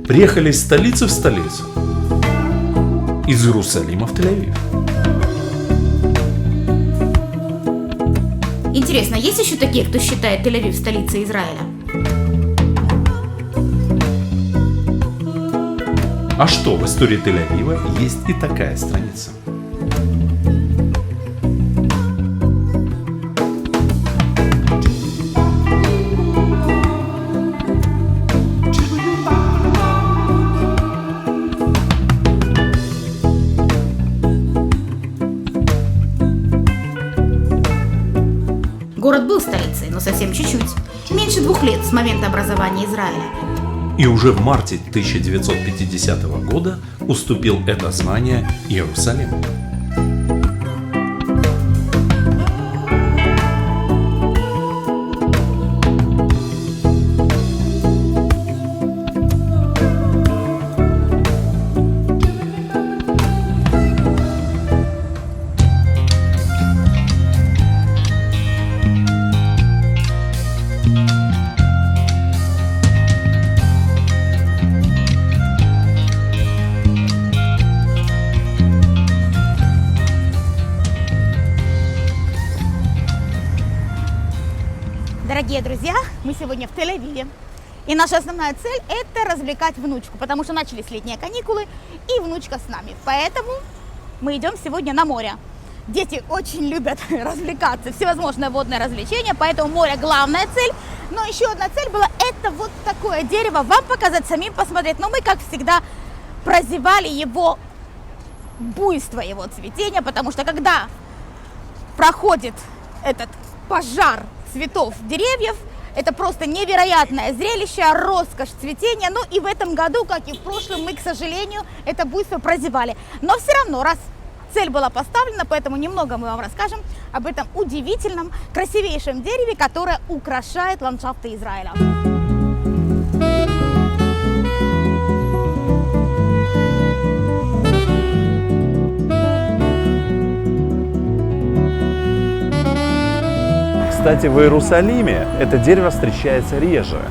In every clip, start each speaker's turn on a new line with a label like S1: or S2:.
S1: Приехали из столицы в столицу. Из Иерусалима в Тель-Авив.
S2: Интересно, есть еще такие, кто считает Тель-Авив столицей Израиля?
S1: А что, в истории Тель-Авива есть и такая страница.
S2: Город был столицей, но совсем чуть-чуть. Меньше 2 лет с момента образования Израиля.
S1: И уже в марте 1950 года уступил это звание Иерусалиму.
S3: Дорогие друзья, мы сегодня в Тель-Авиве. И наша основная цель – это развлекать внучку, потому что начались летние каникулы, и внучка с нами. Поэтому мы идем сегодня на море. Дети очень любят развлекаться, всевозможные водные развлечения, поэтому море – главная цель. Но еще одна цель была – это вот такое дерево. Вам показать, самим посмотреть. Но мы, как всегда, прозевали его буйство, его цветения, потому что когда проходит этот пожар цветов деревьев, это просто невероятное зрелище, роскошь цветения. Ну и в этом году, как и в прошлом, мы, к сожалению, это буйство прозевали. Но все равно, раз цель была поставлена, поэтому немного мы вам расскажем об этом удивительном, красивейшем дереве, которое украшает ландшафты Израиля.
S4: Кстати, в Иерусалиме это дерево встречается реже,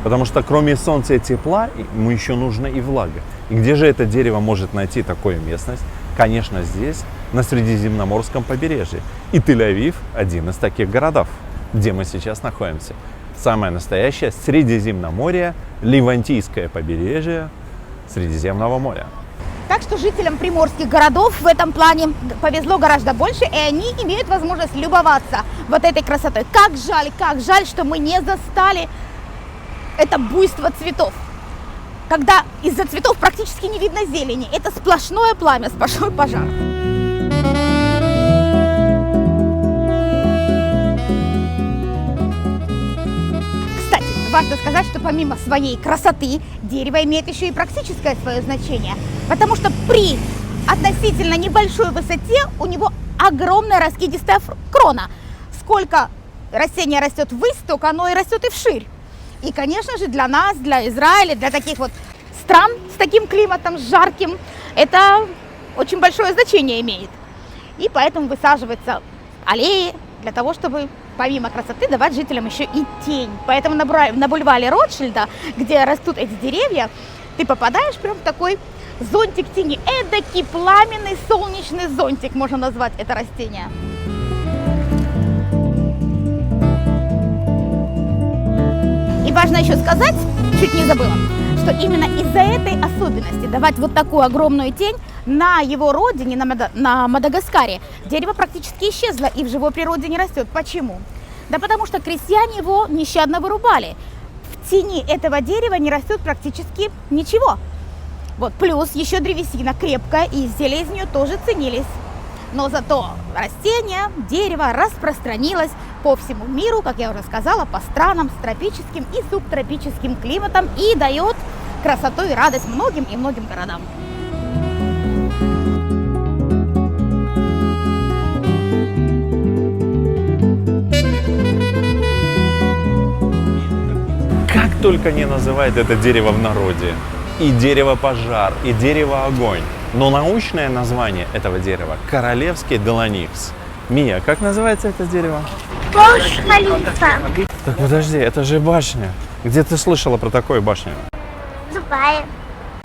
S4: потому что кроме солнца и тепла ему еще нужна и влага. И где же это дерево может найти такую местность? Конечно, здесь, на Средиземноморском побережье. И Тель-Авив – один из таких городов, где мы сейчас находимся. Самое настоящее Средиземноморье, Левантийское побережье Средиземного моря.
S3: Так что жителям приморских городов в этом плане повезло гораздо больше, и они имеют возможность любоваться вот этой красотой. Как жаль, что мы не застали это буйство цветов. Когда из-за цветов практически не видно зелени. Это сплошное пламя, сплошной пожар. Важно сказать, что помимо своей красоты, дерево имеет еще и практическое свое значение, потому что при относительно небольшой высоте у него огромная раскидистая крона. Сколько растение растет ввысь, столько оно и растет и вширь. И, конечно же, для нас, для Израиля, для таких вот стран с таким климатом, жарким, это очень большое значение имеет. И поэтому высаживаются аллеи для того, чтобы помимо красоты давать жителям еще и тень. Поэтому на бульваре Ротшильда, где растут эти деревья, ты попадаешь прям в такой зонтик тени. Эдакий пламенный солнечный зонтик, можно назвать это растение. И важно еще сказать, чуть не забыла, что именно из-за этой особенности давать вот такую огромную тень на его родине, на Мадагаскаре, дерево практически исчезло и в живой природе не растет. Почему? Да потому что крестьяне его нещадно вырубали. В тени этого дерева не растет практически ничего. Вот, плюс еще древесина крепкая, и изделия из нее тоже ценились. Но зато растение, дерево распространилось по всему миру, как я уже сказала, по странам с тропическим и субтропическим климатом и дает красоту и радость многим и многим городам.
S4: Как только не называют это дерево в народе. И дерево-пожар, и дерево-огонь. Но научное название этого дерева – королевский делоникс. Мия, как называется это дерево?
S5: Бурдж-Халифа.
S4: Так подожди, это же башня. Где ты слышала про такую башню?
S5: Ну, Дубае.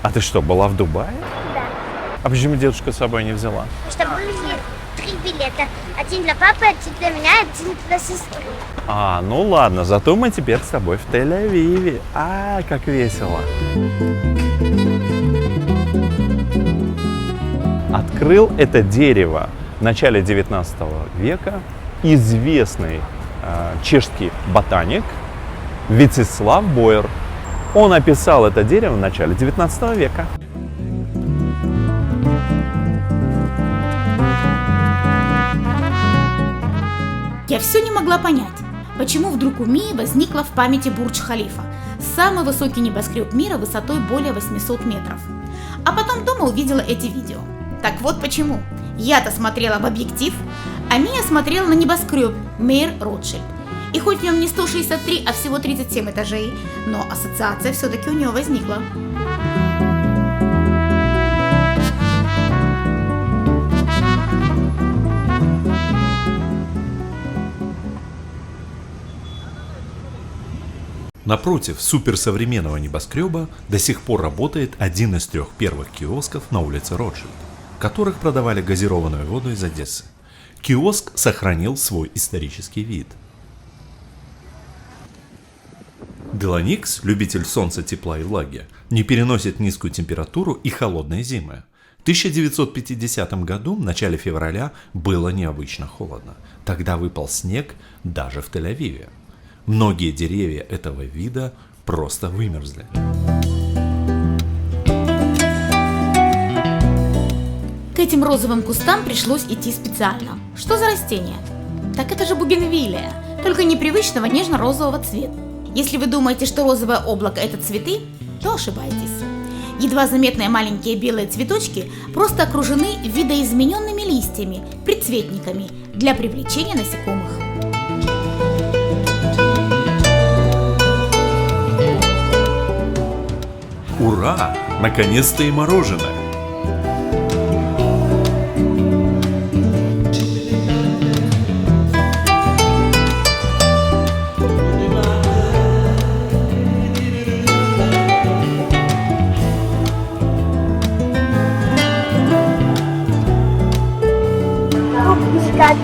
S4: А ты что, была в Дубае?
S5: Да.
S4: А почему дедушка с собой не взяла?
S5: Чтобы были 3 билета. Один для папы, один для меня, один для сестры.
S4: А, ну ладно, зато мы теперь с тобой в Тель-Авиве. А, как весело. Открыл это дерево в начале 19 века известный чешский ботаник Вицислав Бойер. Он описал это дерево в начале 19 века.
S2: Я все не могла понять, почему вдруг у Мии возникла в памяти Бурдж-Халифа, самый высокий небоскреб мира высотой более 800 метров. А потом дома увидела эти видео. Так вот почему. Я-то смотрела в объектив, а Мия смотрела на небоскреб Мейер Ротшильд. И хоть в нем не 163, а всего 37 этажей, но ассоциация все-таки у нее возникла.
S1: Напротив суперсовременного небоскреба до сих пор работает один из 3 первых киосков на улице Ротшильд, в которых продавали газированную воду из Одессы. Киоск сохранил свой исторический вид. Делоникс, любитель солнца, тепла и влаги, не переносит низкую температуру и холодные зимы. В 1950 году, в начале февраля, было необычно холодно. Тогда выпал снег даже в Тель-Авиве. Многие деревья этого вида просто вымерзли.
S2: К этим розовым кустам пришлось идти специально. Что за растение? Так это же бугенвиллия, только непривычного нежно-розового цвета. Если вы думаете, что розовое облако – это цветы, то ошибаетесь. Едва заметные маленькие белые цветочки просто окружены видоизмененными листьями, предцветниками для привлечения насекомых.
S1: Ура! Наконец-то и мороженое!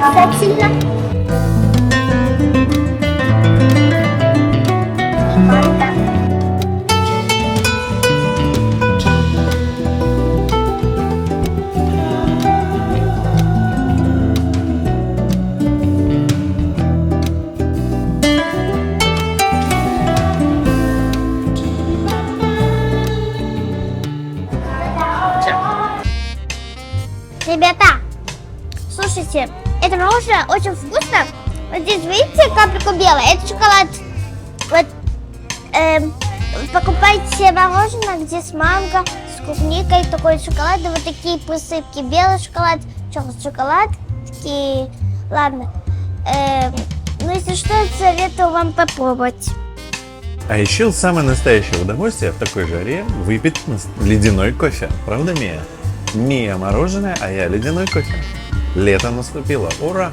S5: Как сильно? Манго. Ребята, слушайте, это мороженое очень вкусно. Вот здесь, видите, капельку белая, это шоколад. Вот, покупайте мороженое, где с манго, с клубникой, такой шоколад, и вот такие присыпки. Белый шоколад, черный шоколад, такие, ладно. Ну, если что, советую вам попробовать.
S4: А еще самое настоящее удовольствие в такой жаре выпить ледяной кофе. Правда, Мия? Мия мороженое, а я ледяной кофе. Лето наступило. Ура!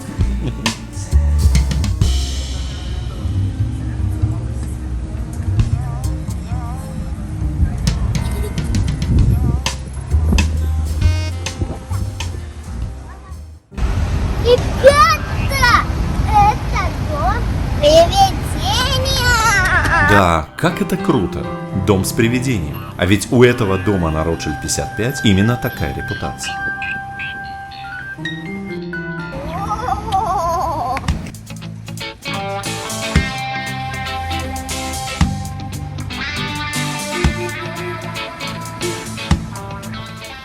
S5: Ребята, это дом привидения.
S1: Да, как это круто! Дом с привидением. А ведь у этого дома на Ротшильд 55 именно такая репутация.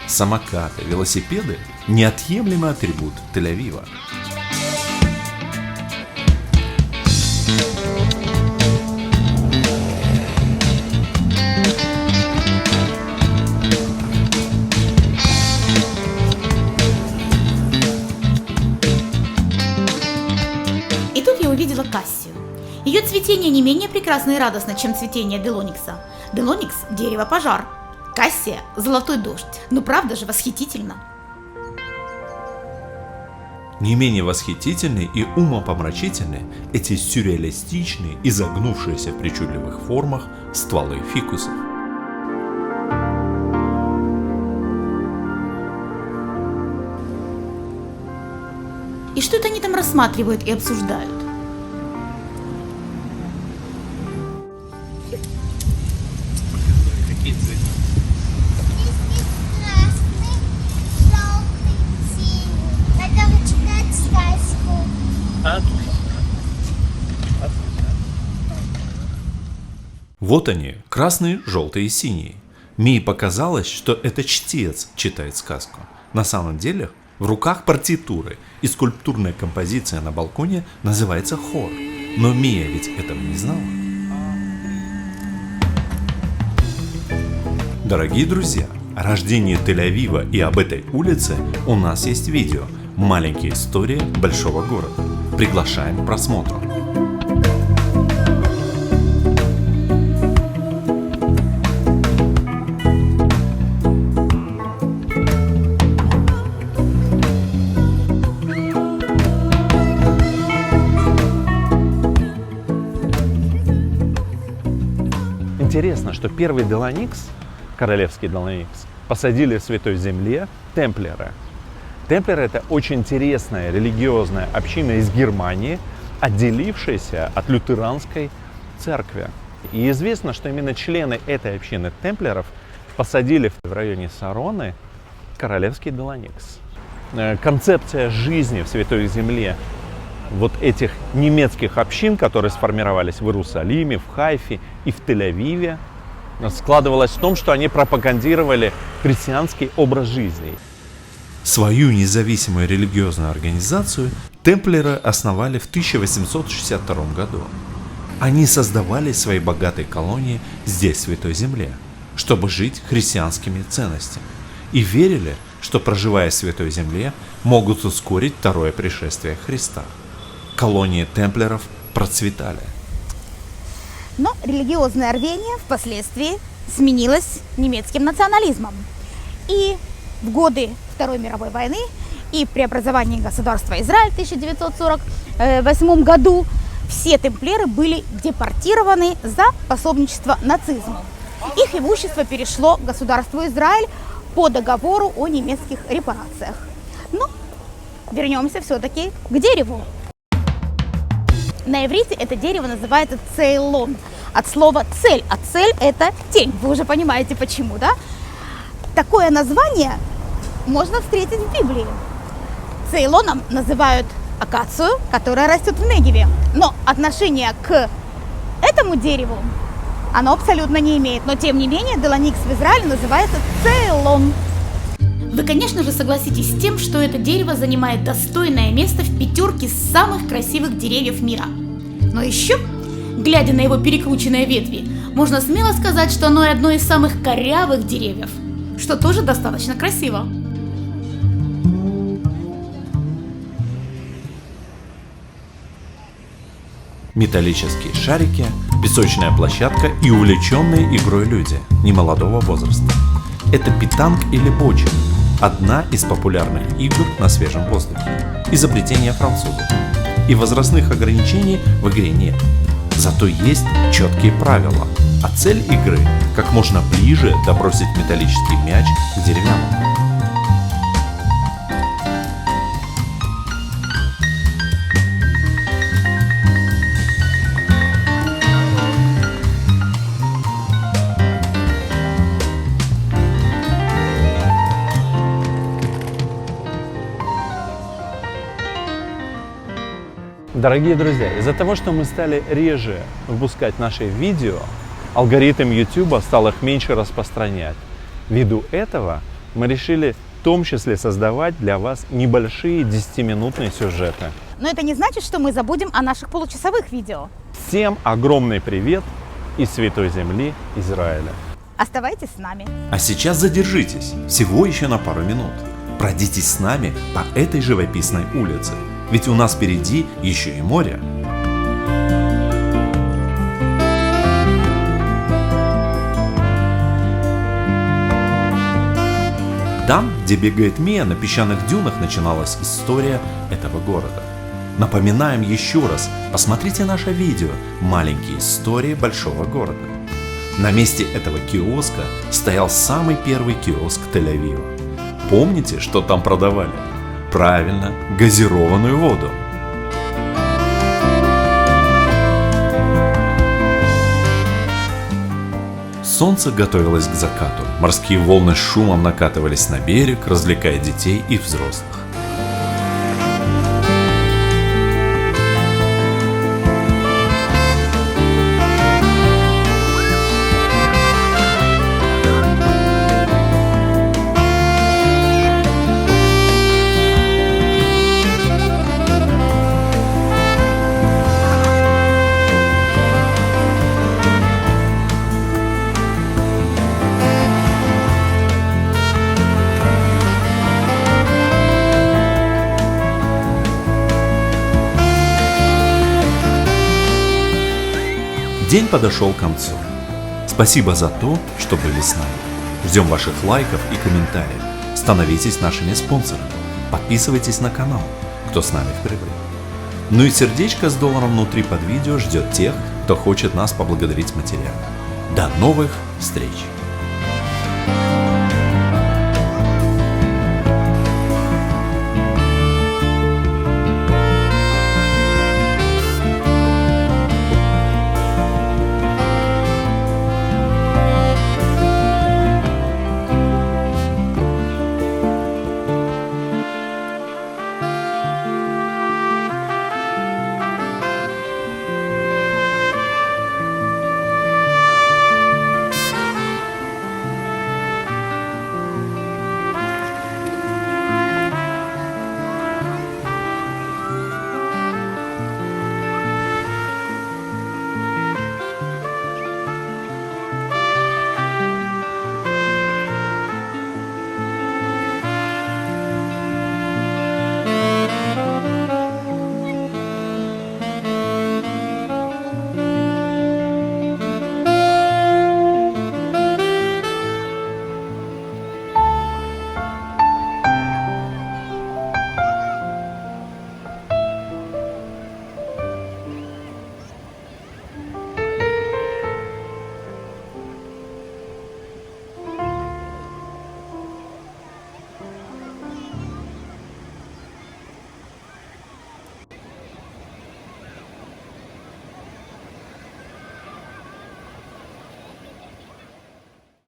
S1: Самокаты, велосипеды – неотъемлемый атрибут Тель-Авива.
S2: И тут я увидела Кассию. Ее цветение не менее прекрасно и радостно, чем цветение Делоникса. Делоникс – дерево-пожар. Кассия – золотой дождь. Ну правда же, восхитительно.
S1: Не менее восхитительны и умопомрачительны эти сюрреалистичные, изогнувшиеся в причудливых формах стволы фикусов.
S2: что это они там рассматривают и обсуждают?
S5: Красный, желтый, синий. Надо читать сказку.
S1: Вот они, красный, желтый и синий. Мии показалось, что это чтец читает сказку. На самом деле, в руках партитуры, и скульптурная композиция на балконе называется хор. Но Мия ведь этого не знала. Дорогие друзья, о рождении Тель-Авива и об этой улице у нас есть видео «Маленькие истории большого города». Приглашаем к просмотру.
S4: Интересно, что первый Деланикс, королевский Деланикс, посадили в Святой Земле темплеры. Темплеры — это очень интересная религиозная община из Германии, отделившаяся от лютеранской церкви. И известно, что именно члены этой общины темплеров посадили в районе Сароны королевский Деланикс. Концепция жизни в Святой Земле вот этих немецких общин, которые сформировались в Иерусалиме, в Хайфе и в Тель-Авиве, складывалась в том, что они пропагандировали христианский образ жизни.
S1: Свою независимую религиозную организацию темплеры основали в 1862 году. Они создавали свои богатые колонии здесь, в Святой Земле, чтобы жить христианскими ценностями. И верили, что, проживая в Святой Земле, могут ускорить второе пришествие Христа. Колонии темплеров процветали.
S3: Но религиозное рвение впоследствии сменилось немецким национализмом. И в годы Второй мировой войны и преобразования государства Израиль в 1948 году все темплеры были депортированы за пособничество нацизму. Их имущество перешло к государству Израиль по договору о немецких репарациях. Но вернемся все-таки к дереву. На иврите это дерево называется цейлон, от слова цель, а цель это тень. Вы уже понимаете почему, да? Такое название можно встретить в Библии. Цейлоном называют акацию, которая растет в Негеве. Но отношение к этому дереву оно абсолютно не имеет. Но тем не менее Деланикс в Израиле называется цейлон.
S2: Вы, конечно же, согласитесь с тем, что это дерево занимает достойное место в пятерке самых красивых деревьев мира. Но еще, глядя на его перекрученные ветви, можно смело сказать, что оно одно из самых корявых деревьев, что тоже достаточно красиво.
S1: Металлические шарики, песочная площадка и увлеченные игрой люди немолодого возраста. Это питанг или боча, одна из популярных игр на свежем воздухе, изобретение французов. И возрастных ограничений в игре нет. Зато есть четкие правила, а цель игры – как можно ближе добросить металлический мяч к деревянному.
S4: Дорогие друзья, из-за того, что мы стали реже выпускать наши видео, алгоритм YouTube стал их меньше распространять. Ввиду этого мы решили в том числе создавать для вас небольшие 10-минутные сюжеты.
S3: Но это не значит, что мы забудем о наших получасовых видео.
S4: Всем огромный привет из Святой Земли Израиля.
S3: Оставайтесь с нами.
S1: А сейчас задержитесь, всего еще на пару минут. Пройдитесь с нами по этой живописной улице, ведь у нас впереди еще и море. Там, где бегает Мия, на песчаных дюнах начиналась история этого города. Напоминаем еще раз, посмотрите наше видео «Маленькие истории большого города». На месте этого киоска стоял самый первый киоск Тель-Авива. Помните, что там продавали? Правильно, газированную воду. Солнце готовилось к закату. Морские волны с шумом накатывались на берег, развлекая детей и взрослых. День подошел к концу. Спасибо за то, что были с нами. Ждем ваших лайков и комментариев. Становитесь нашими спонсорами. Подписывайтесь на канал, кто с нами впервые. Ну и сердечко с долларом внутри под видео ждет тех, кто хочет нас поблагодарить материально. До новых встреч!